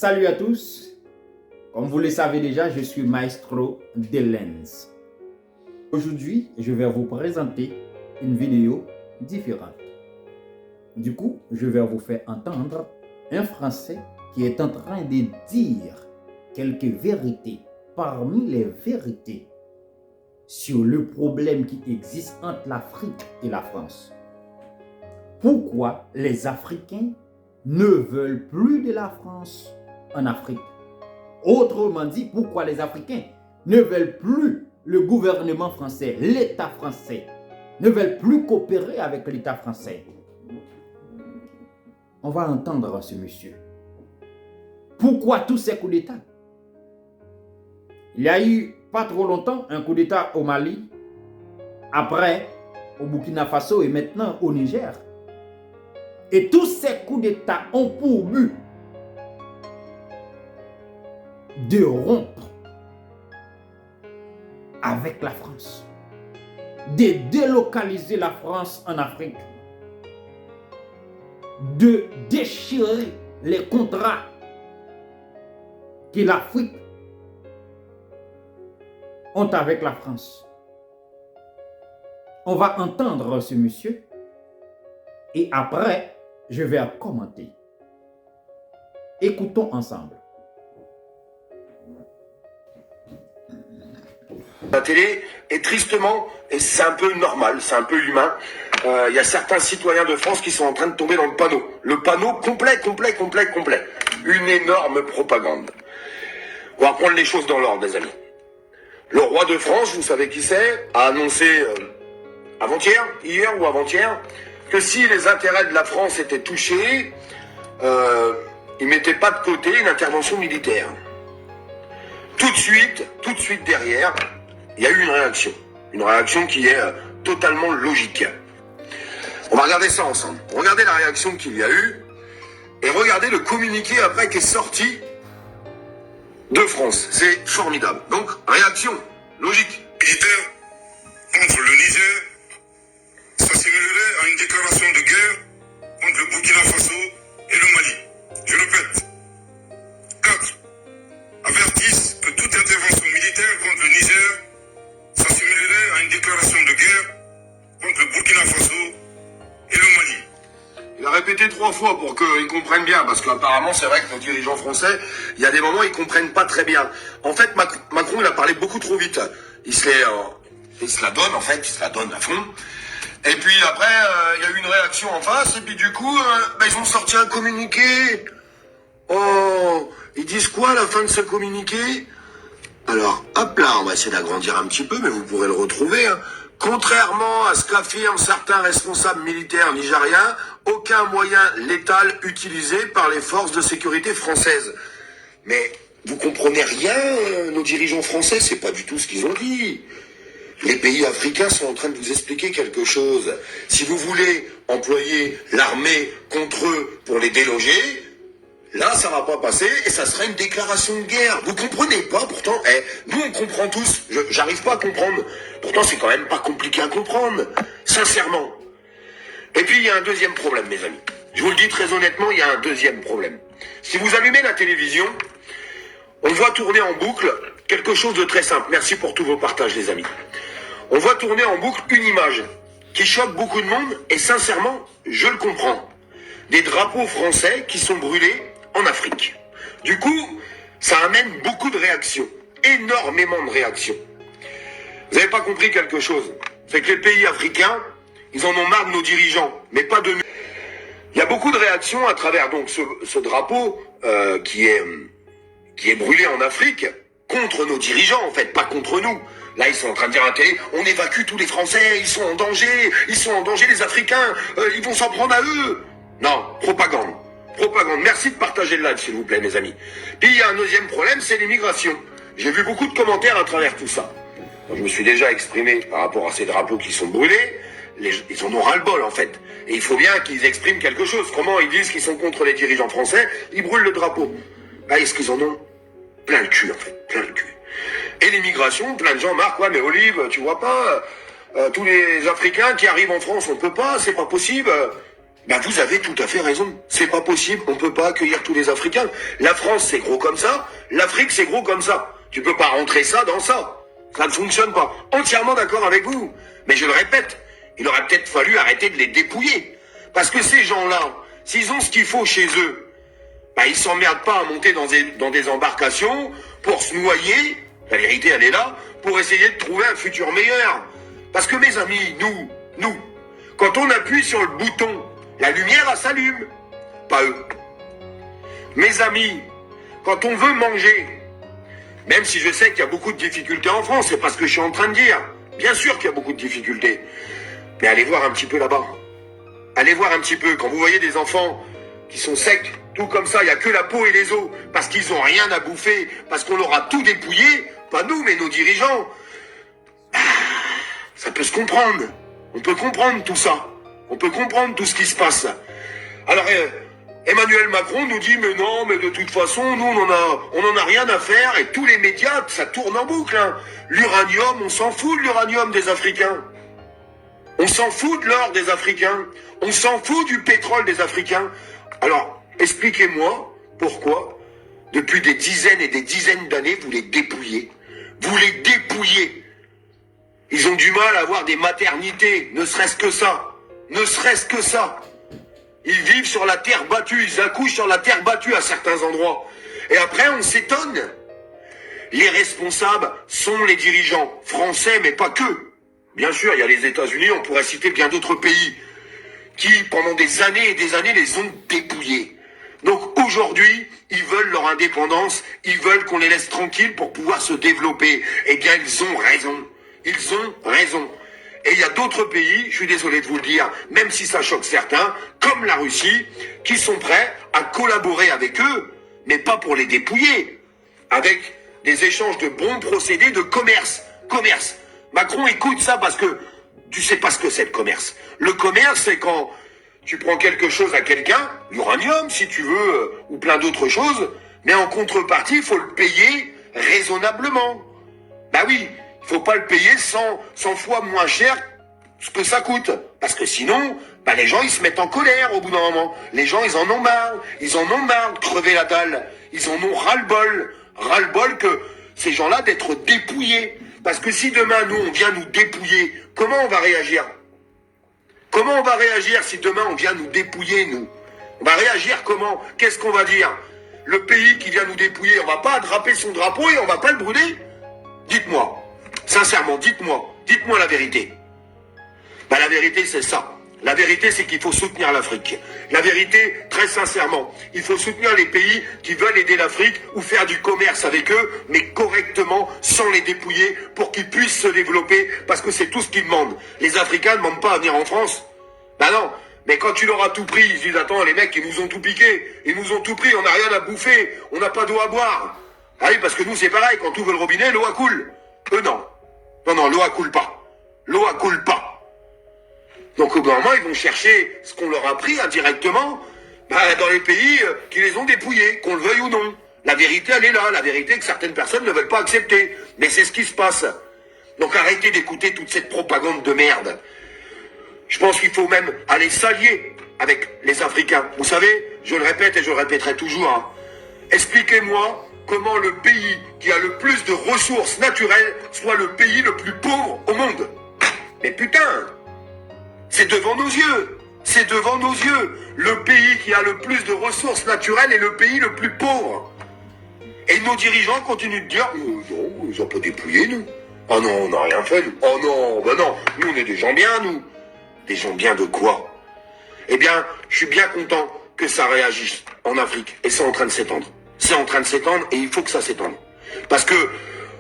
Salut à tous, comme vous le savez déjà, je suis Maestro Delens. Aujourd'hui, je vais vous présenter une vidéo différente. Du coup, je vais vous faire entendre un Français qui est en train de dire quelques vérités parmi les vérités sur le problème qui existe entre l'Afrique et la France. Pourquoi les Africains ne veulent plus de la France en Afrique? Autrement dit, pourquoi les Africains ne veulent plus le gouvernement français, l'État français, ne veulent plus coopérer avec l'État français? On va entendre ce monsieur. Pourquoi tous ces coups d'État? Il y a eu pas trop longtemps un coup d'État au Mali, après au Burkina Faso et maintenant au Niger. Et tous ces coups d'État ont pour but de rompre avec la France, de délocaliser la France en Afrique, de déchirer les contrats que l'Afrique ont avec la France. On va entendre ce monsieur et après, je vais commenter. Écoutons ensemble. La télé, et tristement, et c'est un peu normal, c'est un peu humain, il y a certains citoyens de France qui sont en train de tomber dans le panneau. Le panneau complet. Une énorme propagande. On va prendre les choses dans l'ordre, mes amis. Le roi de France, vous savez qui c'est, a annoncé hier ou avant-hier, que si les intérêts de la France étaient touchés, il ne mettait pas de côté une intervention militaire. Tout de suite derrière, il y a eu une réaction qui est totalement logique. On va regarder ça ensemble. Regardez la réaction qu'il y a eu et regardez le communiqué après qui est sorti de France. C'est formidable. Donc, réaction logique. Militaire contre le Niger s'assimilerait à une déclaration de guerre contre le Burkina Faso et le Mali. Je répète. 4. Avertissent que toute intervention militaire contre le Niger s'assimilerait à une déclaration de guerre contre le Burkina Faso et le Mali. Il a répété 3 fois pour qu'ils comprennent bien, parce qu'apparemment c'est vrai que nos dirigeants français, il y a des moments ils comprennent pas très bien. En fait, Macron il a parlé beaucoup trop vite. Il se la donne à fond. Et puis après, il y a eu une réaction en face, et puis du coup, ils ont sorti un communiqué. Oh, ils disent quoi à la fin de ce communiqué? Alors, hop là, on va essayer d'agrandir un petit peu, mais vous pourrez le retrouver. Contrairement à ce qu'affirment certains responsables militaires nigériens, aucun moyen létal utilisé par les forces de sécurité françaises. Mais vous comprenez rien, nos dirigeants français, c'est pas du tout ce qu'ils ont dit. Les pays africains sont en train de vous expliquer quelque chose. Si vous voulez employer l'armée contre eux pour les déloger, là, ça va pas passer et ça serait une déclaration de guerre. Vous comprenez pas, pourtant, nous on comprend tous. J'arrive pas à comprendre. Pourtant, c'est quand même pas compliqué à comprendre. Sincèrement. Et puis, il y a un deuxième problème, mes amis. Je vous le dis très honnêtement, il y a un deuxième problème. Si vous allumez la télévision, on voit tourner en boucle quelque chose de très simple. Merci pour tous vos partages, les amis. On voit tourner en boucle une image qui choque beaucoup de monde et sincèrement, je le comprends. Des drapeaux français qui sont brûlés en Afrique. Du coup, ça amène beaucoup de réactions, énormément de réactions. Vous n'avez pas compris quelque chose, c'est que les pays africains, ils en ont marre de nos dirigeants, mais pas de nous. Il y a beaucoup de réactions à travers donc ce drapeau qui est brûlé en Afrique contre nos dirigeants, en fait, pas contre nous. Là, ils sont en train de dire à la télé, on évacue tous les Français, ils sont en danger les Africains, ils vont s'en prendre à eux. Non, propagande. Merci de partager le live, s'il vous plaît, mes amis. Puis il y a un deuxième problème, c'est l'immigration. J'ai vu beaucoup de commentaires à travers tout ça. Je me suis déjà exprimé par rapport à ces drapeaux qui sont brûlés. Ils en ont ras-le-bol, en fait. Et il faut bien qu'ils expriment quelque chose. Comment ils disent qu'ils sont contre les dirigeants français, ils brûlent le drapeau. Est-ce qu'ils en ont plein le cul, en fait, plein le cul. Et l'immigration, plein de gens marquent, ouais, mais Olive, tu vois pas, tous les Africains qui arrivent en France, on peut pas, c'est pas possible. Ben vous avez tout à fait raison. C'est pas possible, on peut pas accueillir tous les Africains. La France c'est gros comme ça, l'Afrique c'est gros comme ça. Tu peux pas rentrer ça dans ça. Ça ne fonctionne pas. Entièrement d'accord avec vous. Mais je le répète, il aurait peut-être fallu arrêter de les dépouiller. Parce que ces gens-là, s'ils ont ce qu'il faut chez eux, ben ils s'emmerdent pas à monter dans des embarcations pour se noyer, la vérité elle est là, pour essayer de trouver un futur meilleur. Parce que mes amis, nous, quand on appuie sur le bouton, la lumière elle s'allume, pas eux. Mes amis, quand on veut manger, même si je sais qu'il y a beaucoup de difficultés en France, c'est pas ce que je suis en train de dire. Bien sûr qu'il y a beaucoup de difficultés. Mais allez voir un petit peu là-bas. Allez voir un petit peu, quand vous voyez des enfants qui sont secs, tout comme ça, il n'y a que la peau et les os, parce qu'ils n'ont rien à bouffer, parce qu'on leur a tout dépouillé, pas nous, mais nos dirigeants. Ça peut se comprendre. On peut comprendre tout ça. On peut comprendre tout ce qui se passe. Alors, Emmanuel Macron nous dit, mais non, mais de toute façon, nous, on en a rien à faire, et tous les médias, ça tourne en boucle, hein. L'uranium, on s'en fout de l'uranium des Africains. On s'en fout de l'or des Africains. On s'en fout du pétrole des Africains. Alors, expliquez-moi pourquoi, depuis des dizaines et des dizaines d'années, vous les dépouillez. Vous les dépouillez. Ils ont du mal à avoir des maternités, ne serait-ce que ça. Ne serait-ce que ça. Ils vivent sur la terre battue, ils accouchent sur la terre battue à certains endroits. Et après, on s'étonne. Les responsables sont les dirigeants français, mais pas que. Bien sûr, il y a les États-Unis, on pourrait citer bien d'autres pays qui, pendant des années et des années, les ont dépouillés. Donc aujourd'hui, ils veulent leur indépendance, ils veulent qu'on les laisse tranquilles pour pouvoir se développer. Eh bien, ils ont raison. Ils ont raison. Et il y a d'autres pays, je suis désolé de vous le dire, même si ça choque certains, comme la Russie, qui sont prêts à collaborer avec eux, mais pas pour les dépouiller, avec des échanges de bons procédés de commerce. Commerce. Macron écoute ça parce que tu sais pas ce que c'est le commerce. Le commerce, c'est quand tu prends quelque chose à quelqu'un, l'uranium si tu veux, ou plein d'autres choses, mais en contrepartie, il faut le payer raisonnablement. Bah oui, il faut pas le payer 100 fois moins cher ce que ça coûte. Parce que sinon, bah les gens ils se mettent en colère au bout d'un moment. Les gens ils en ont marre. Ils en ont marre de crever la dalle. Ils en ont ras-le-bol. Ras-le-bol que ces gens-là d'être dépouillés. Parce que si demain nous on vient nous dépouiller, comment on va réagir? Comment on va réagir si demain on vient nous dépouiller nous? On va réagir comment? Qu'est-ce qu'on va dire? Le pays qui vient nous dépouiller, on va pas attraper son drapeau et on va pas le brûler? Dites-moi. Sincèrement, dites-moi la vérité. Ben, la vérité, c'est ça. La vérité, c'est qu'il faut soutenir l'Afrique. La vérité, très sincèrement, il faut soutenir les pays qui veulent aider l'Afrique ou faire du commerce avec eux, mais correctement, sans les dépouiller, pour qu'ils puissent se développer, parce que c'est tout ce qu'ils demandent. Les Africains ne demandent pas à venir en France. Ben non, mais quand tu leur as tout pris, ils disent, attends, les mecs, ils nous ont tout piqué, ils nous ont tout pris, on n'a rien à bouffer, on n'a pas d'eau à boire. Ah oui, parce que nous, c'est pareil, quand tu ouvres le robinet, l'eau coule. Eux, non. Non, l'eau coule pas. L'eau coule pas. Donc au bout d'un moment, ils vont chercher ce qu'on leur a pris indirectement dans les pays qui les ont dépouillés, qu'on le veuille ou non. La vérité, elle est là. La vérité que certaines personnes ne veulent pas accepter. Mais c'est ce qui se passe. Donc arrêtez d'écouter toute cette propagande de merde. Je pense qu'il faut même aller s'allier avec les Africains. Vous savez, je le répète et je le répéterai toujours, hein. Expliquez-moi comment le pays qui a le plus de ressources naturelles soit le pays le plus pauvre au monde. Mais putain, c'est devant nos yeux. C'est devant nos yeux. Le pays qui a le plus de ressources naturelles est le pays le plus pauvre. Et nos dirigeants continuent de dire, non, ils ont pas dépouillé, nous. Oh non, on n'a rien fait, nous. Oh non, ben non, nous on est des gens bien, nous. Des gens bien de quoi? Eh bien, je suis bien content que ça réagisse en Afrique. Et c'est en train de s'étendre. C'est en train de s'étendre et il faut que ça s'étende. Parce que,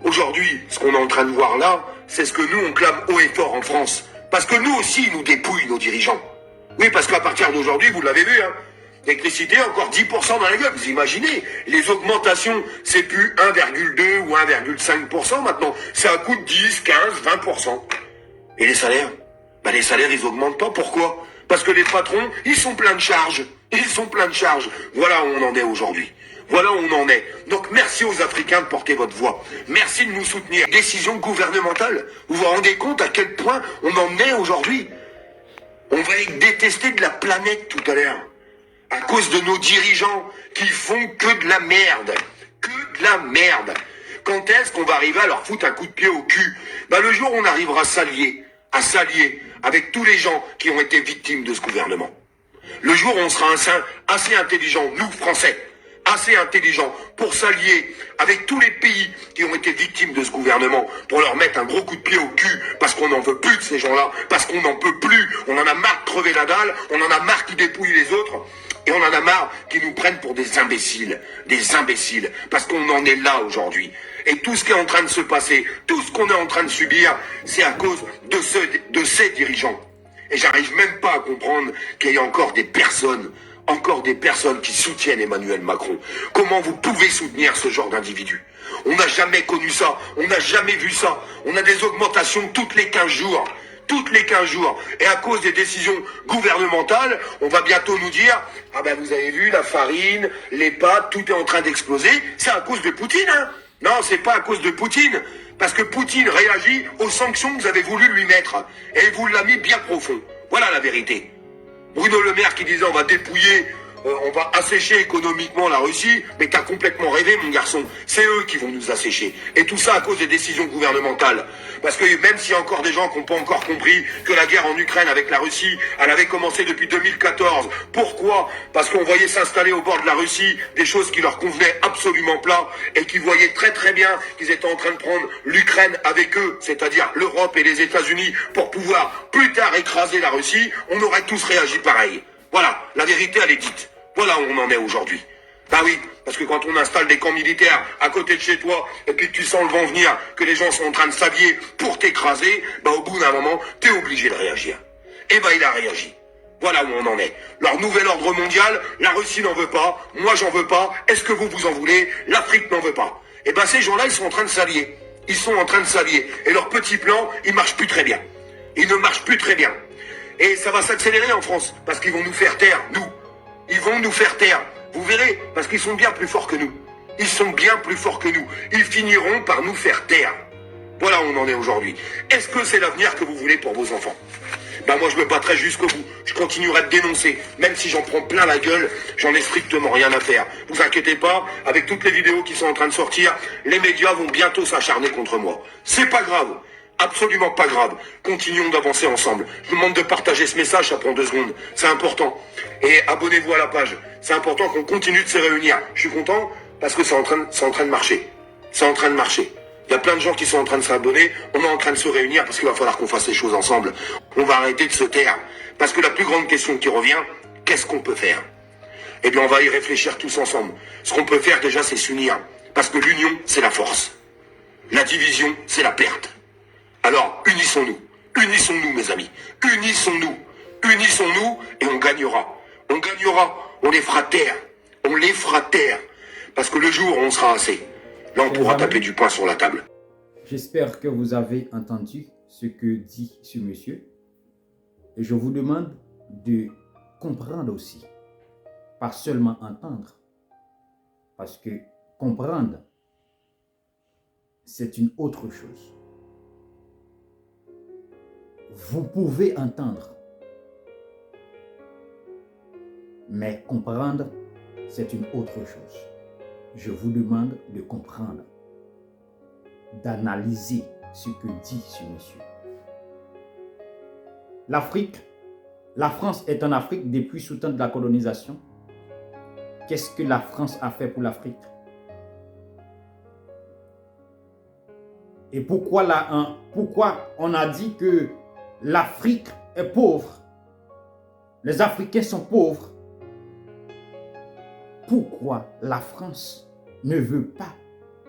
aujourd'hui, ce qu'on est en train de voir là, c'est ce que nous, on clame haut et fort en France. Parce que nous aussi, ils nous dépouillent, nos dirigeants. Oui, parce qu'à partir d'aujourd'hui, vous l'avez vu, hein, l'électricité, encore 10% dans la gueule. Vous imaginez, les augmentations, c'est plus 1,2 ou 1,5% maintenant. C'est un coût de 10, 15, 20%. Et les salaires? Ben, les salaires, ils augmentent pas. Pourquoi? Parce que les patrons, ils sont pleins de charges. Ils sont pleins de charges. Voilà où on en est aujourd'hui. Voilà où on en est. Donc merci aux Africains de porter votre voix. Merci de nous soutenir. Décision gouvernementale. Vous vous rendez compte à quel point on en est aujourd'hui? On va être détesté de la planète tout à l'heure. À cause de nos dirigeants qui font que de la merde. Que de la merde. Quand est-ce qu'on va arriver à leur foutre un coup de pied au cul? Le jour où on arrivera à s'allier avec tous les gens qui ont été victimes de ce gouvernement. Le jour où on sera assez intelligent, nous Français, assez intelligents pour s'allier avec tous les pays qui ont été victimes de ce gouvernement, pour leur mettre un gros coup de pied au cul, parce qu'on n'en veut plus de ces gens-là, parce qu'on n'en peut plus, on en a marre de crever la dalle, on en a marre qu'ils dépouillent les autres, et on en a marre qu'ils nous prennent pour des imbéciles, parce qu'on en est là aujourd'hui. Et tout ce qui est en train de se passer, tout ce qu'on est en train de subir, c'est à cause de ces dirigeants. Et j'arrive même pas à comprendre qu'il y ait encore des personnes qui soutiennent Emmanuel Macron. Comment vous pouvez soutenir ce genre d'individu? On n'a jamais connu ça, on n'a jamais vu ça. On a des augmentations toutes les 15 jours. Toutes les 15 jours. Et à cause des décisions gouvernementales, on va bientôt nous dire, ah ben vous avez vu, la farine, les pâtes, tout est en train d'exploser. C'est à cause de Poutine, hein? Non, c'est pas à cause de Poutine. Parce que Poutine réagit aux sanctions que vous avez voulu lui mettre. Et il vous l'a mis bien profond. Voilà la vérité. Bruno Le Maire qui disait on va dépouiller, on va assécher économiquement la Russie, mais t'as complètement rêvé mon garçon, c'est eux qui vont nous assécher. Et tout ça à cause des décisions gouvernementales. Parce que même s'il y a encore des gens qui n'ont pas encore compris que la guerre en Ukraine avec la Russie, elle avait commencé depuis 2014. Pourquoi? Parce qu'on voyait s'installer au bord de la Russie des choses qui leur convenaient absolument pas et qui voyaient très très bien qu'ils étaient en train de prendre l'Ukraine avec eux, c'est-à-dire l'Europe et les États-Unis, pour pouvoir plus tard écraser la Russie. On aurait tous réagi pareil. Voilà, la vérité elle est dite. Voilà où on en est aujourd'hui. Bah oui, parce que quand on installe des camps militaires à côté de chez toi, et puis que tu sens le vent venir, que les gens sont en train de s'habiller pour t'écraser, au bout d'un moment, t'es obligé de réagir. Et il a réagi. Voilà où on en est. Leur nouvel ordre mondial, la Russie n'en veut pas, moi j'en veux pas, est-ce que vous en voulez? L'Afrique n'en veut pas. Et ces gens-là, ils sont en train de s'allier. Ils sont en train de s'allier. Et leur petit plan, il marche plus très bien. Il ne marche plus très bien. Et ça va s'accélérer en France, parce qu'ils vont nous faire taire, nous. Ils vont nous faire taire. Vous verrez, parce qu'ils sont bien plus forts que nous. Ils sont bien plus forts que nous. Ils finiront par nous faire taire. Voilà où on en est aujourd'hui. Est-ce que c'est l'avenir que vous voulez pour vos enfants? Moi, je me battrai jusqu'au bout. Je continuerai de dénoncer. Même si j'en prends plein la gueule, j'en ai strictement rien à faire. Vous inquiétez pas, avec toutes les vidéos qui sont en train de sortir, les médias vont bientôt s'acharner contre moi. C'est pas grave. Absolument pas grave. Continuons d'avancer ensemble. Je vous demande de partager ce message, ça prend 2 secondes. C'est important. Et abonnez-vous à la page. C'est important qu'on continue de se réunir. Je suis content parce que c'est en train de marcher. C'est en train de marcher. Il y a plein de gens qui sont en train de s'abonner. On est en train de se réunir parce qu'il va falloir qu'on fasse les choses ensemble. On va arrêter de se taire. Parce que la plus grande question qui revient, qu'est-ce qu'on peut faire? Eh bien, on va y réfléchir tous ensemble. Ce qu'on peut faire déjà, c'est s'unir. Parce que l'union, c'est la force. La division, c'est la perte. Alors, unissons-nous. Unissons-nous, mes amis. Unissons-nous. Unissons-nous et on gagnera. On gagnera. On les fera taire. On les fera taire. Parce que le jour où on sera assez, là, on pourra taper du poing sur la table. J'espère que vous avez entendu ce que dit ce monsieur. Et je vous demande de comprendre aussi. Pas seulement entendre. Parce que comprendre, c'est une autre chose. Vous pouvez entendre, mais comprendre, c'est une autre chose. Je vous demande de comprendre, d'analyser ce que dit ce monsieur. La France est en Afrique depuis sous temps de la colonisation. Qu'est-ce que la France a fait pour l'Afrique? Et pourquoi on a dit que l'Afrique est pauvre? Les Africains sont pauvres. Pourquoi la France ne veut pas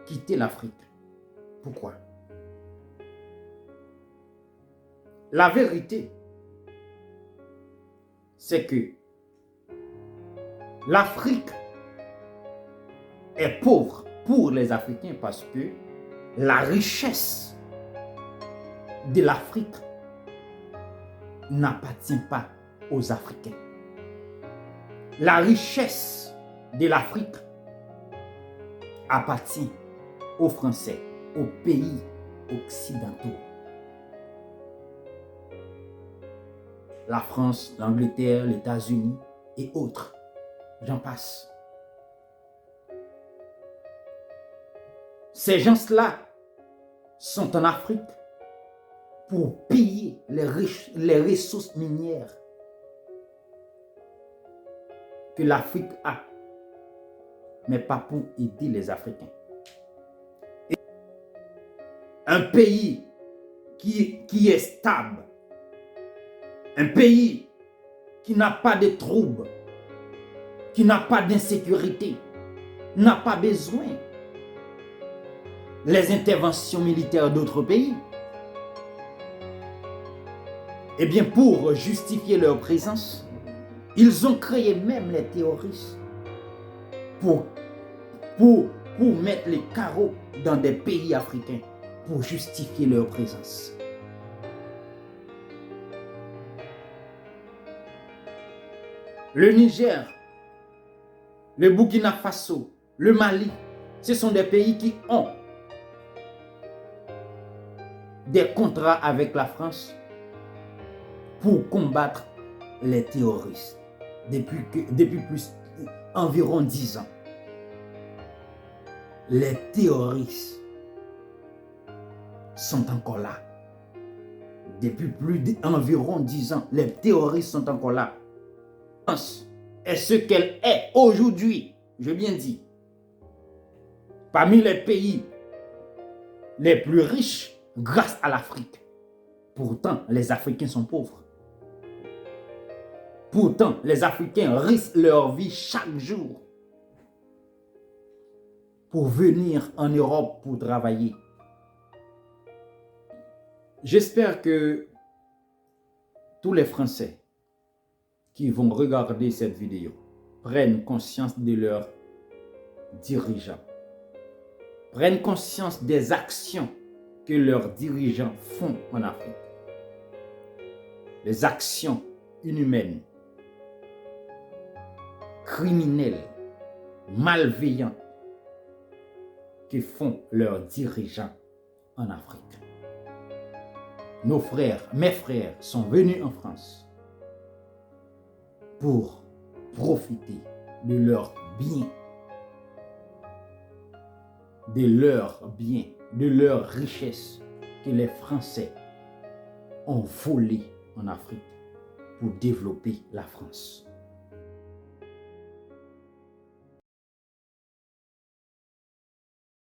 quitter l'Afrique? Pourquoi? La vérité, c'est que l'Afrique est pauvre pour les Africains parce que la richesse de l'Afrique n'appartient pas aux Africains. La richesse de l'Afrique appartient aux Français, aux pays occidentaux. la France, l'Angleterre, les États-Unis et autres. J'en passe. Ces gens-là sont en Afrique pour piller les ressources minières que l'Afrique a, mais pas pour aider les Africains. Et un pays qui est stable, un pays qui n'a pas de troubles, qui n'a pas d'insécurité, n'a pas besoin des interventions militaires d'autres pays. Eh bien, pour justifier leur présence, ils ont créé même les terroristes pour mettre les carreaux dans des pays africains pour justifier leur présence. Le Niger, le Burkina Faso, le Mali, ce sont des pays qui ont des contrats avec la France pour combattre les terroristes depuis environ 10 ans. Les terroristes sont encore là. Depuis environ 10 ans, les terroristes sont encore là. La France est ce qu'elle est aujourd'hui, je bien dis, parmi les pays les plus riches grâce à l'Afrique. Pourtant, les Africains sont pauvres. Pourtant, les Africains risquent leur vie chaque jour pour venir en Europe pour travailler. J'espère que tous les Français qui vont regarder cette vidéo prennent conscience de leurs dirigeants, prennent conscience des actions que leurs dirigeants font en Afrique. Les actions inhumaines, criminelles, malveillantes que font leurs dirigeants en Afrique. Nos frères, mes frères sont venus en France pour profiter de leurs biens, de leurs richesses que les Français ont volées en Afrique pour développer la France.